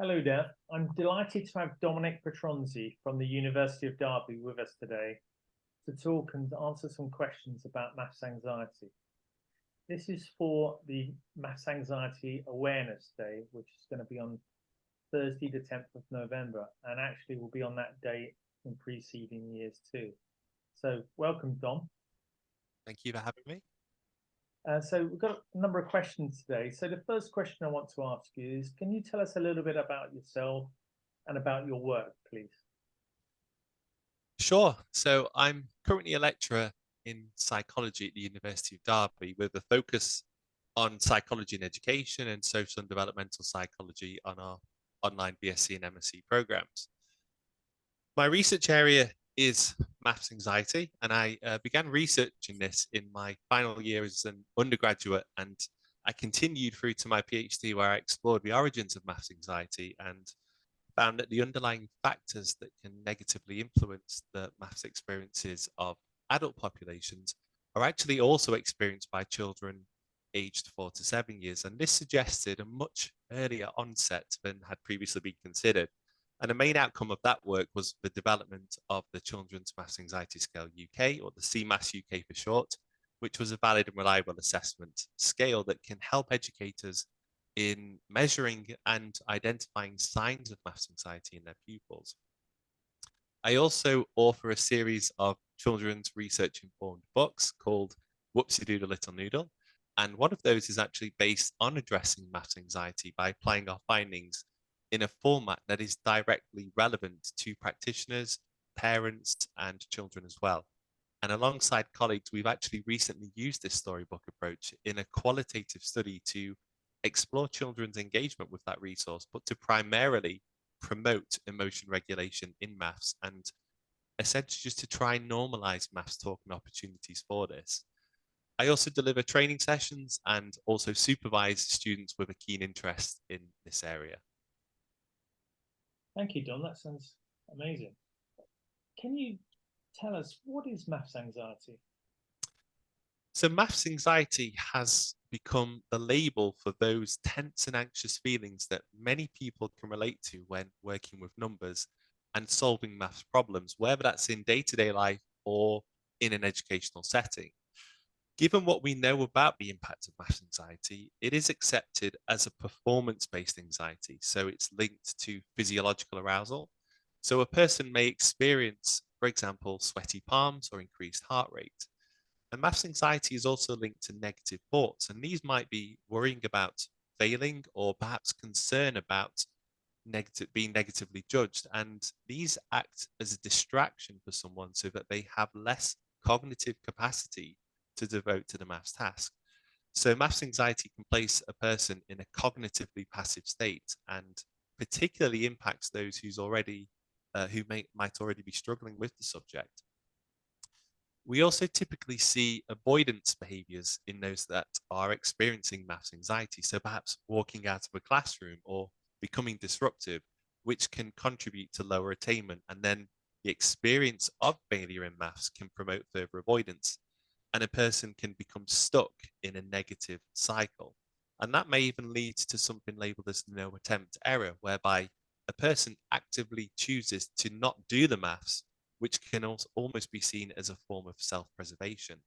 Hello there. I'm delighted to have Dominic Petronzi from the University of Derby with us today to talk and answer some questions about maths anxiety. This is for the Maths Anxiety Awareness Day, which is going to be on Thursday, the 10th of November, and actually will be on that day in preceding years too. So welcome, Dom. Thank you for having me. So we've got a number of questions today. So the first question I want to ask you is, can you tell us a little bit about yourself and about your work, please? Sure. So I'm currently a lecturer in psychology at the University of Derby with a focus on psychology and education and social and developmental psychology on our online BSc and MSc programs. My research area is maths anxiety, and I began researching this in my final year as an undergraduate, and I continued through to my PhD where I explored the origins of maths anxiety and found that the underlying factors that can negatively influence the maths experiences of adult populations are actually also experienced by children aged 4 to 7 years. And this suggested a much earlier onset than had previously been considered. And the main outcome of that work was the development of the Children's Maths Anxiety Scale UK, or the CMAS UK for short, which was a valid and reliable assessment scale that can help educators in measuring and identifying signs of maths anxiety in their pupils. I also author a series of children's research informed books called Whoopsie Doodle Little Noodle. And one of those is actually based on addressing maths anxiety by applying our findings in a format that is directly relevant to practitioners, parents, and children as well. And alongside colleagues, we've actually recently used this storybook approach in a qualitative study to explore children's engagement with that resource, but to primarily promote emotion regulation in maths and essentially just to try and normalize maths talk and opportunities for this. I also deliver training sessions and also supervise students with a keen interest in this area. Thank you, Don. That sounds amazing. Can you tell us what is maths anxiety? So, maths anxiety has become the label for those tense and anxious feelings that many people can relate to when working with numbers and solving maths problems, whether that's in day to day life or in an educational setting. Given what we know about the impact of maths anxiety, it is accepted as a performance based anxiety. So, it's linked to physiological arousal. So, a person may experience, for example, sweaty palms or increased heart rate. And maths anxiety is also linked to negative thoughts, and these might be worrying about failing or perhaps concern about being negatively judged. And these act as a distraction for someone so that they have less cognitive capacity to devote to the maths task. So maths anxiety can place a person in a cognitively passive state and particularly impacts those who might already be struggling with the subject. We also typically see avoidance behaviors in those that are experiencing maths anxiety. So perhaps walking out of a classroom or becoming disruptive, which can contribute to lower attainment. And then the experience of failure in maths can promote further avoidance. And a person can become stuck in a negative cycle. And that may even lead to something labeled as no attempt error, whereby a person actively chooses to not do the maths, which can also almost be seen as a form of self-preservation.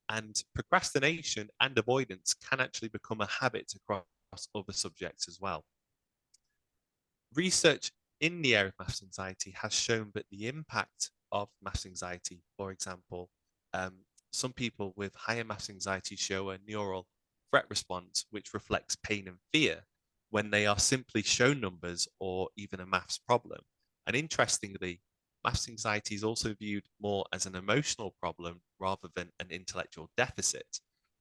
And procrastination and avoidance can actually become a habit across other subjects as well. Research in the area of maths anxiety has shown that the impact of maths anxiety, for example, um, some people with higher maths anxiety show a neural threat response, which reflects pain and fear when they are simply shown numbers or even a maths problem. And interestingly, maths anxiety is also viewed more as an emotional problem rather than an intellectual deficit.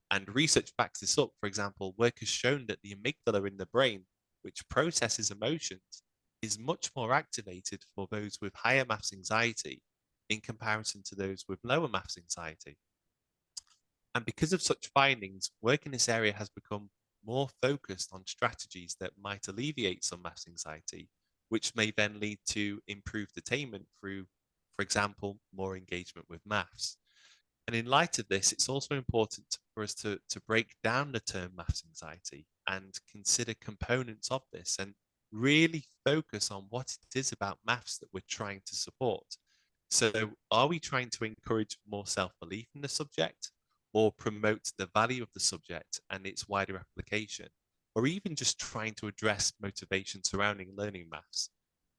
And research backs this up. For example, work has shown that the amygdala in the brain, which processes emotions, is much more activated for those with higher maths anxiety in comparison to those with lower maths anxiety. And because of such findings, work in this area has become more focused on strategies that might alleviate some maths anxiety, which may then lead to improved attainment through, for example, more engagement with maths. And in light of this, it's also important for us to break down the term maths anxiety and consider components of this. And really focus on what it is about maths that we're trying to support. So, are we trying to encourage more self-belief in the subject, or promote the value of the subject and its wider application, or even just trying to address motivation surrounding learning maths?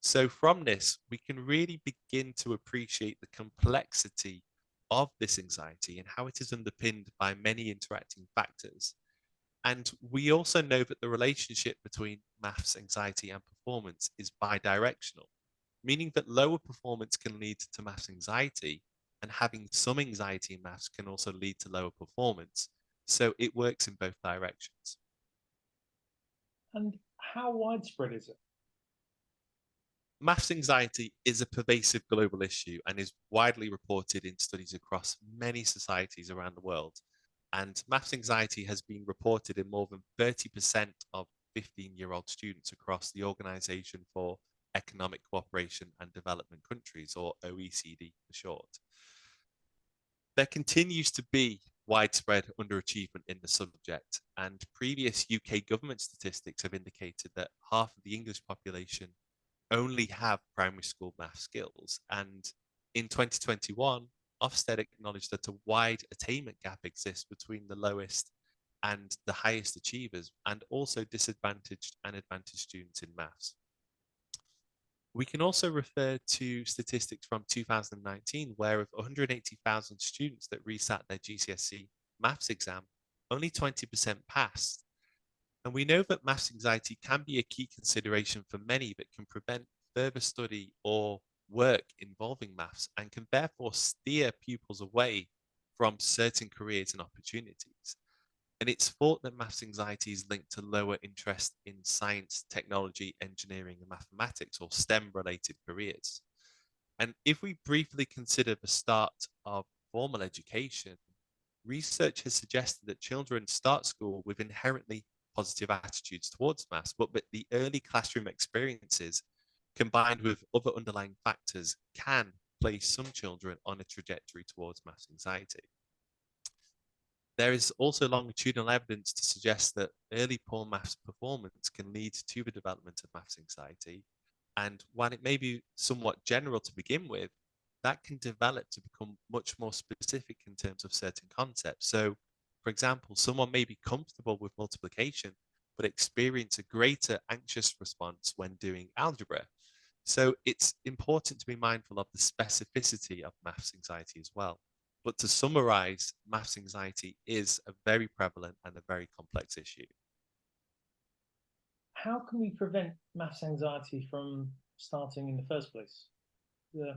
So, from this, we can really begin to appreciate the complexity of this anxiety and how it is underpinned by many interacting factors. And we also know that the relationship between maths anxiety and performance is bidirectional, meaning that lower performance can lead to maths anxiety, and having some anxiety in maths can also lead to lower performance. So it works in both directions. And how widespread is it? Maths anxiety is a pervasive global issue and is widely reported in studies across many societies around the world. And maths anxiety has been reported in more than 30% of 15-year-old students across the Organization for Economic Cooperation and Development Countries, or OECD for short. There continues to be widespread underachievement in the subject, and previous UK government statistics have indicated that half of the English population only have primary school math skills. And in 2021, Ofsted acknowledged that a wide attainment gap exists between the lowest and the highest achievers, and also disadvantaged and advantaged students in maths. We can also refer to statistics from 2019, where of 180,000 students that resat their GCSE maths exam, only 20% passed. And we know that maths anxiety can be a key consideration for many that can prevent further study or work involving maths, and can therefore steer pupils away from certain careers and opportunities. And it's thought that maths anxiety is linked to lower interest in science, technology, engineering, and mathematics, or STEM related careers. And if we briefly consider the start of formal education, research has suggested that children start school with inherently positive attitudes towards maths, but that the early classroom experiences, combined with other underlying factors, can place some children on a trajectory towards maths anxiety. There is also longitudinal evidence to suggest that early poor maths performance can lead to the development of maths anxiety. And while it may be somewhat general to begin with, that can develop to become much more specific in terms of certain concepts. So, for example, someone may be comfortable with multiplication, but experience a greater anxious response when doing algebra. So it's important to be mindful of the specificity of maths anxiety as well. But to summarize, maths anxiety is a very prevalent and a very complex issue. How can we prevent maths anxiety from starting in the first place? Yeah.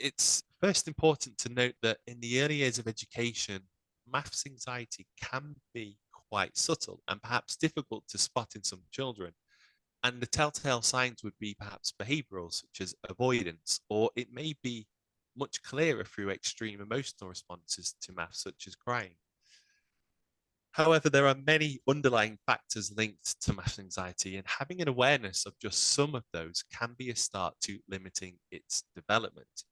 It's first important to note that in the early years of education, maths anxiety can be quite subtle and perhaps difficult to spot in some children. And the telltale signs would be perhaps behavioral, such as avoidance, or it may be much clearer through extreme emotional responses to maths, such as crying. However, there are many underlying factors linked to maths anxiety, and having an awareness of just some of those can be a start to limiting its development.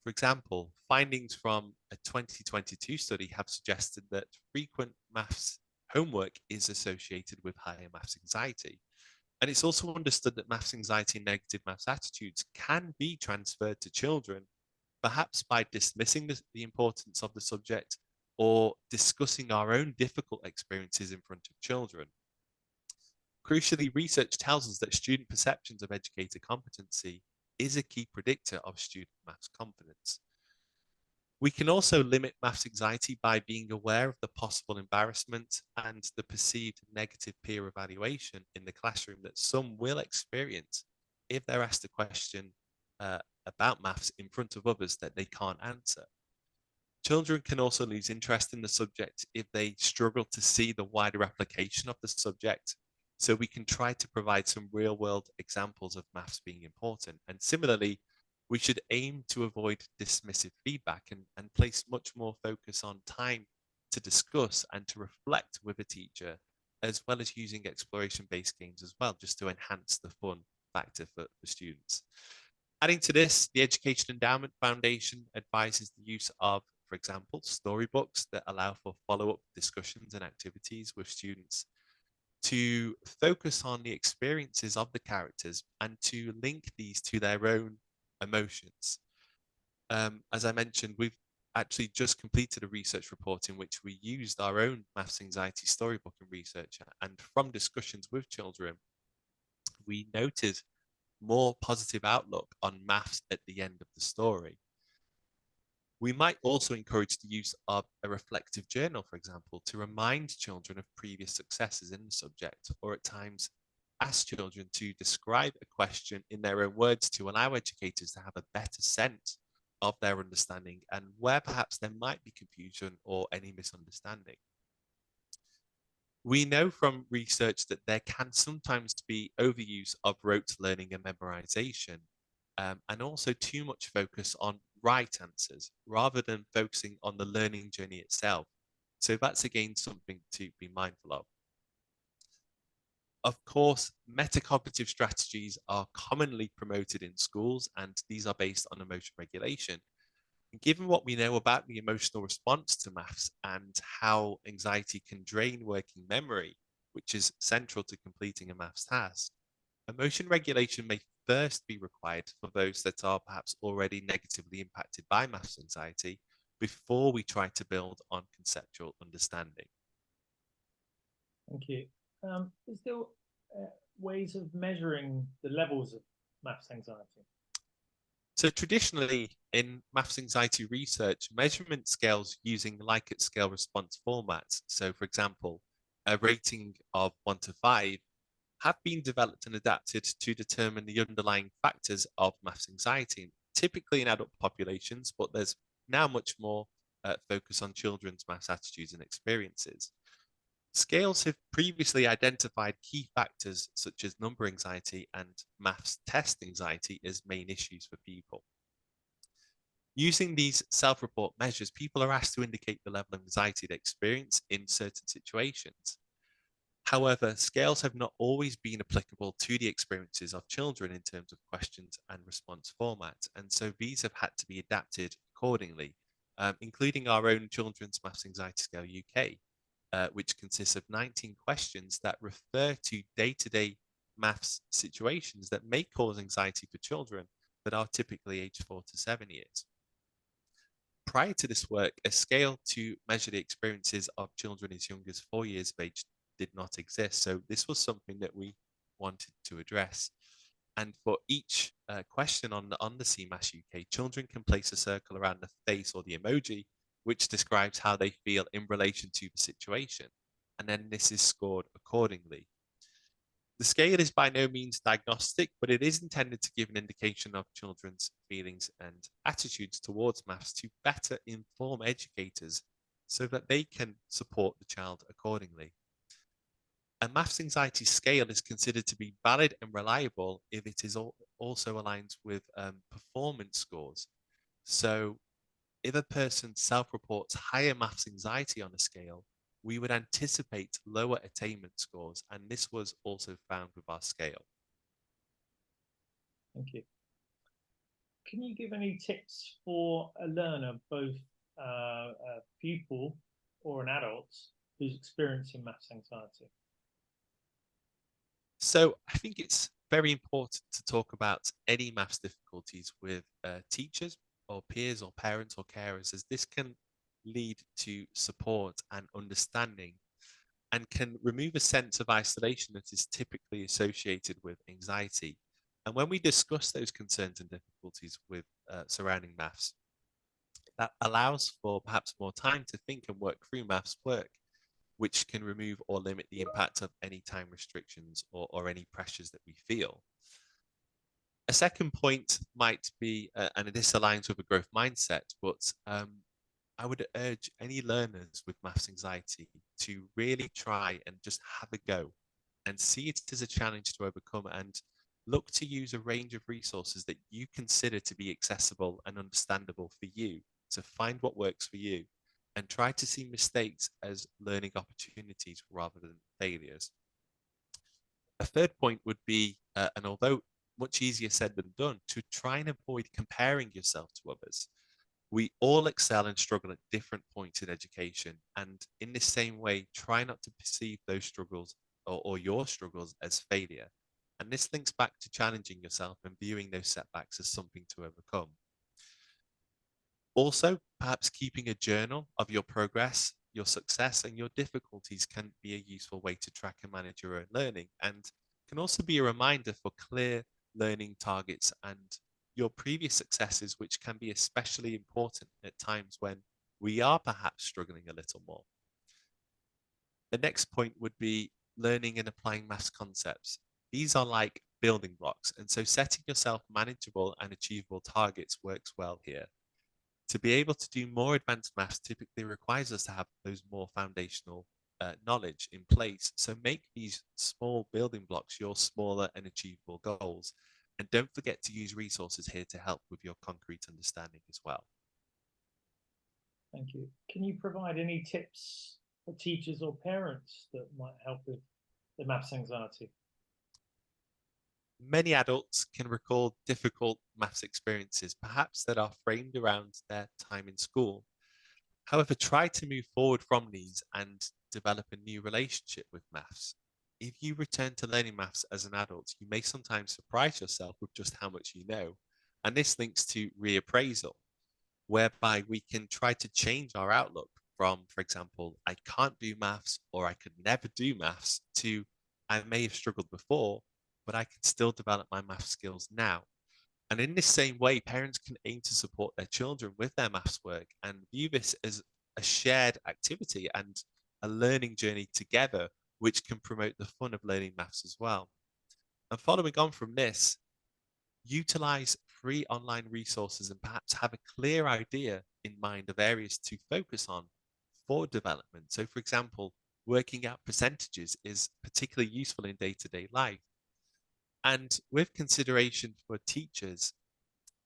For example, findings from a 2022 study have suggested that frequent maths homework is associated with higher maths anxiety. And it's also understood that maths anxiety and negative maths attitudes can be transferred to children, perhaps by dismissing the importance of the subject or discussing our own difficult experiences in front of children. Crucially, research tells us that student perceptions of educator competency is a key predictor of student maths confidence. We can also limit maths anxiety by being aware of the possible embarrassment and the perceived negative peer evaluation in the classroom that some will experience if they're asked a question about maths in front of others that they can't answer. Children can also lose interest in the subject if they struggle to see the wider application of the subject. So we can try to provide some real world examples of maths being important. And similarly, we should aim to avoid dismissive feedback and place much more focus on time to discuss and to reflect with a teacher, as well as using exploration based games as well, just to enhance the fun factor for students. Adding to this, the Education Endowment Foundation advises the use of, for example, storybooks that allow for follow-up discussions and activities with students. to focus on the experiences of the characters and to link these to their own emotions. As I mentioned, we've actually just completed a research report in which we used our own maths anxiety storybooking research, and from discussions with children, we noted more positive outlook on maths at the end of the story. We might also encourage the use of a reflective journal, for example, to remind children of previous successes in the subject, or at times ask children to describe a question in their own words to allow educators to have a better sense of their understanding and where perhaps there might be confusion or any misunderstanding. We know from research that there can sometimes be overuse of rote learning and memorization, and also too much focus on right answers rather than focusing on the learning journey itself. So that's again something to be mindful of. Of course, metacognitive strategies are commonly promoted in schools, and these are based on emotion regulation. And given what we know about the emotional response to maths and how anxiety can drain working memory, which is central to completing a maths task, emotion regulation may first be required for those that are perhaps already negatively impacted by maths anxiety before we try to build on conceptual understanding. Thank you. Is there ways of measuring the levels of maths anxiety? So traditionally in maths anxiety research, measurement scales using Likert scale response formats, so for example, a rating of 1 to 5, have been developed and adapted to determine the underlying factors of maths anxiety, typically in adult populations, but there's now much more focus on children's maths attitudes and experiences. Scales have previously identified key factors such as number anxiety and maths test anxiety as main issues for people. Using these self-report measures, people are asked to indicate the level of anxiety they experience in certain situations. However, scales have not always been applicable to the experiences of children in terms of questions and response formats, and so these have had to be adapted accordingly, including our own Children's Maths Anxiety Scale UK, which consists of 19 questions that refer to day-to-day maths situations that may cause anxiety for children that are typically aged 4 to 7 years. Prior to this work, a scale to measure the experiences of children as young as 4 years of age did not exist. So this was something that we wanted to address. And for each question on the CMAS UK, children can place a circle around the face or the emoji, which describes how they feel in relation to the situation. And then this is scored accordingly. The scale is by no means diagnostic, but it is intended to give an indication of children's feelings and attitudes towards maths to better inform educators so that they can support the child accordingly. A maths anxiety scale is considered to be valid and reliable if it is also aligns with performance scores. So if a person self-reports higher maths anxiety on a scale, we would anticipate lower attainment scores, and this was also found with our scale. Thank you. Can you give any tips for a learner, both a pupil or an adult who's experiencing maths anxiety? So I think it's very important to talk about any maths difficulties with teachers or peers or parents or carers, as this can lead to support and understanding and can remove a sense of isolation that is typically associated with anxiety. And when we discuss those concerns and difficulties with surrounding maths, that allows for perhaps more time to think and work through maths work, which can remove or limit the impact of any time restrictions or any pressures that we feel. A second point might be, and this aligns with a growth mindset, but I would urge any learners with maths anxiety to really try and just have a go and see it as a challenge to overcome, and look to use a range of resources that you consider to be accessible and understandable for you, to find what works for you and try to see mistakes as learning opportunities rather than failures. A third point would be, and although much easier said than done, to try and avoid comparing yourself to others. We all excel and struggle at different points in education, and in the same way, try not to perceive those struggles or your struggles as failure. And this links back to challenging yourself and viewing those setbacks as something to overcome. Also, perhaps keeping a journal of your progress, your success, and your difficulties can be a useful way to track and manage your own learning, and can also be a reminder for clear learning targets and your previous successes, which can be especially important at times when we are perhaps struggling a little more. The next point would be learning and applying maths concepts. These are like building blocks, and so setting yourself manageable and achievable targets works well here. To be able to do more advanced maths typically requires us to have those more foundational knowledge in place. So make these small building blocks your smaller and achievable goals. And don't forget to use resources here to help with your concrete understanding as well. Thank you. Can you provide any tips for teachers or parents that might help with the maths anxiety? Many adults can recall difficult maths experiences, perhaps that are framed around their time in school. However, try to move forward from these and develop a new relationship with maths. If you return to learning maths as an adult, you may sometimes surprise yourself with just how much you know. And this links to reappraisal, whereby we can try to change our outlook from, for example, I can't do maths or I could never do maths to I may have struggled before, but I can still develop my math skills now. And in this same way, parents can aim to support their children with their maths work and view this as a shared activity and a learning journey together, which can promote the fun of learning maths as well. And following on from this, utilize free online resources and perhaps have a clear idea in mind of areas to focus on for development. So, for example, working out percentages is particularly useful in day-to-day life. And with consideration for teachers,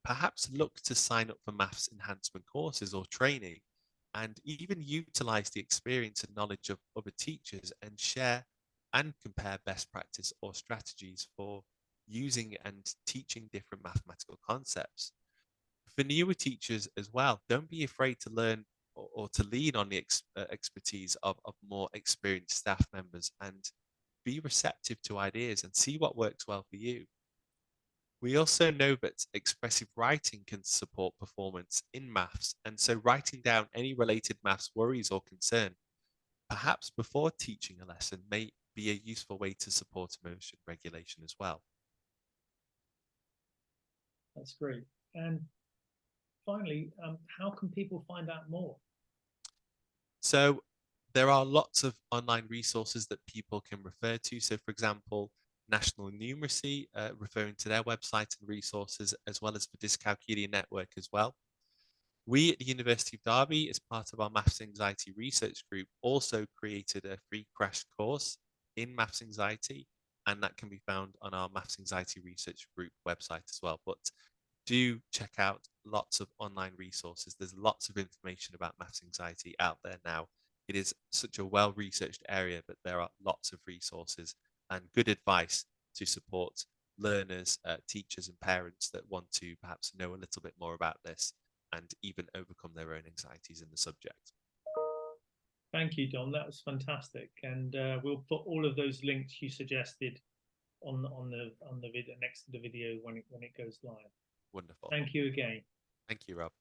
perhaps look to sign up for maths enhancement courses or training, and even utilize the experience and knowledge of other teachers and share and compare best practice or strategies for using and teaching different mathematical concepts. For newer teachers as well, don't be afraid to learn or to lean on the expertise of more experienced staff members, and be receptive to ideas and see what works well for you. We also know that expressive writing can support performance in maths, and so writing down any related maths worries or concern, perhaps before teaching a lesson, may be a useful way to support emotion regulation as well. That's great. And finally, how can people find out more? So there are lots of online resources that people can refer to. So, for example, National Numeracy, referring to their website and resources, as well as the Dyscalculia Network as well. We at the University of Derby, as part of our Maths Anxiety Research Group, also created a free crash course in Maths Anxiety, and that can be found on our Maths Anxiety Research Group website as well. But do check out lots of online resources. There's lots of information about maths anxiety out there now. It is such a well-researched area, but there are lots of resources and good advice to support learners, teachers, and parents that want to perhaps know a little bit more about this and even overcome their own anxieties in the subject. Thank you, Dom. That was fantastic, and we'll put all of those links you suggested on the video next to the video when it goes live. Wonderful. Thank you again. Thank you, Rob.